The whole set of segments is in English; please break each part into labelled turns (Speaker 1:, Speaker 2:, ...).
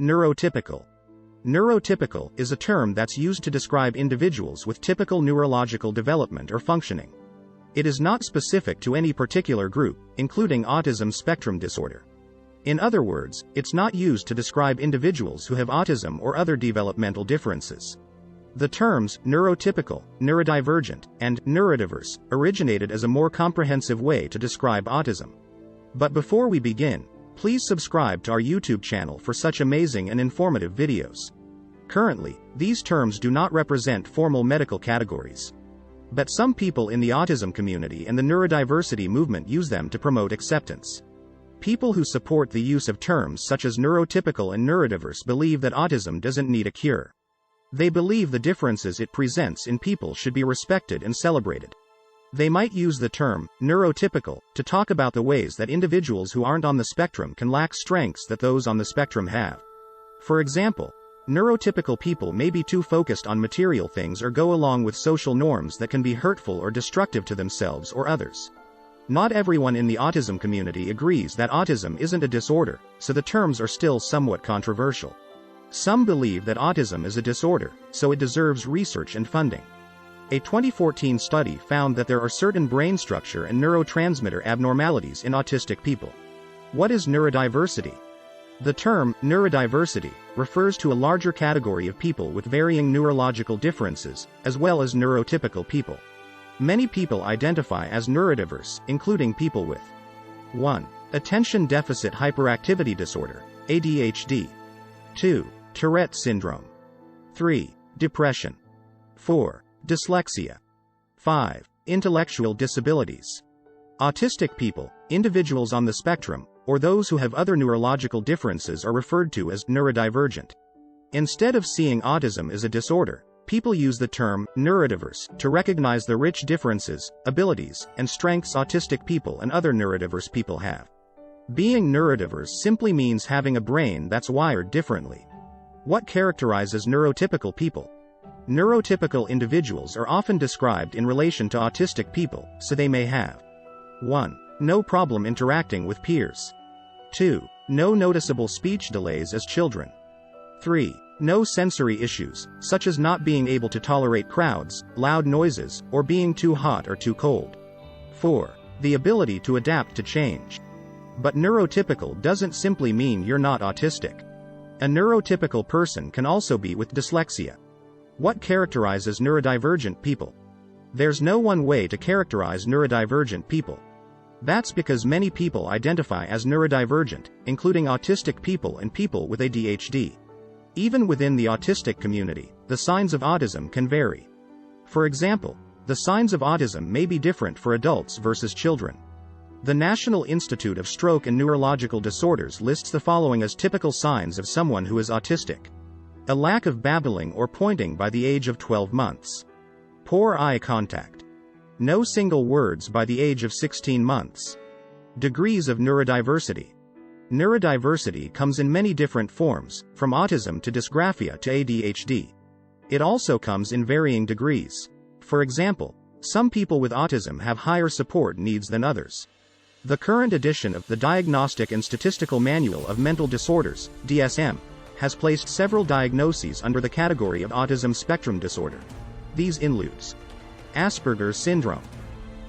Speaker 1: Neurotypical. Neurotypical is a term that's used to describe individuals with typical neurological development or functioning. It is not specific to any particular group, including autism spectrum disorder. In other words, it's not used to describe individuals who have autism or other developmental differences. The terms neurotypical, neurodivergent, and neurodiverse originated as a more comprehensive way to describe autism. But before we begin, please subscribe to our YouTube channel for such amazing and informative videos. Currently, these terms do not represent formal medical categories. But some people in the autism community and the neurodiversity movement use them to promote acceptance. People who support the use of terms such as neurotypical and neurodiverse believe that autism doesn't need a cure. They believe the differences it presents in people should be respected and celebrated. They might use the term neurotypical to talk about the ways that individuals who aren't on the spectrum can lack strengths that those on the spectrum have. For example, neurotypical people may be too focused on material things or go along with social norms that can be hurtful or destructive to themselves or others. Not everyone in the autism community agrees that autism isn't a disorder, so the terms are still somewhat controversial. Some believe that autism is a disorder, so it deserves research and funding. A 2014 study found that there are certain brain structure and neurotransmitter abnormalities in autistic people. What is neurodiversity? The term neurodiversity refers to a larger category of people with varying neurological differences, as well as neurotypical people. Many people identify as neurodiverse, including people with 1. Attention deficit hyperactivity disorder, ADHD. 2. Tourette syndrome. 3. Depression. 4. Dyslexia. 5. Intellectual disabilities. Autistic people, individuals on the spectrum, or those who have other neurological differences are referred to as neurodivergent. Instead of seeing autism as a disorder, people use the term neurodiverse to recognize the rich differences, abilities, and strengths autistic people and other neurodiverse people have. Being neurodiverse simply means having a brain that's wired differently. What characterizes neurotypical people? Neurotypical individuals are often described in relation to autistic people, so they may have 1. No problem interacting with peers. 2. No noticeable speech delays as children. 3. No sensory issues, such as not being able to tolerate crowds, loud noises, or being too hot or too cold. 4. The ability to adapt to change. But neurotypical doesn't simply mean you're not autistic. A neurotypical person can also be with dyslexia. What characterizes neurodivergent people? There's no one way to characterize neurodivergent people. That's because many people identify as neurodivergent, including autistic people and people with ADHD. Even within the autistic community, the signs of autism can vary. For example, the signs of autism may be different for adults versus children. The National Institute of Stroke and Neurological Disorders lists the following as typical signs of someone who is autistic. A lack of babbling or pointing by the age of 12 months. Poor eye contact. No single words by the age of 16 months. Degrees of neurodiversity. Neurodiversity comes in many different forms, from autism to dysgraphia to ADHD. It also comes in varying degrees. For example, some people with autism have higher support needs than others. The current edition of the Diagnostic and Statistical Manual of Mental Disorders, DSM, has placed several diagnoses under the category of autism spectrum disorder. These include Asperger's syndrome,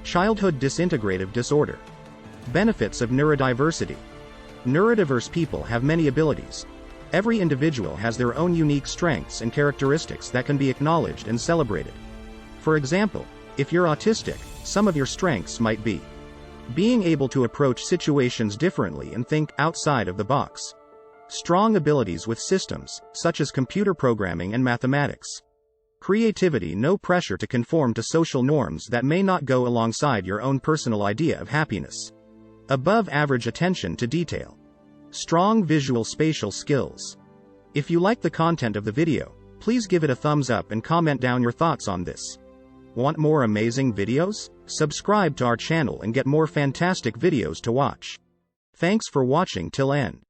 Speaker 1: childhood disintegrative disorder. Benefits of neurodiversity. Neurodiverse people have many abilities. Every individual has their own unique strengths and characteristics that can be acknowledged and celebrated. For example, if you're autistic, some of your strengths might be being able to approach situations differently and think outside of the box. Strong abilities with systems, such as computer programming and mathematics. Creativity, no pressure to conform to social norms that may not go alongside your own personal idea of happiness. Above average attention to detail. Strong visual spatial skills. If you like the content of the video, please give it a thumbs up and comment down your thoughts on this. Want more amazing videos? Subscribe to our channel and get more fantastic videos to watch. Thanks for watching till end.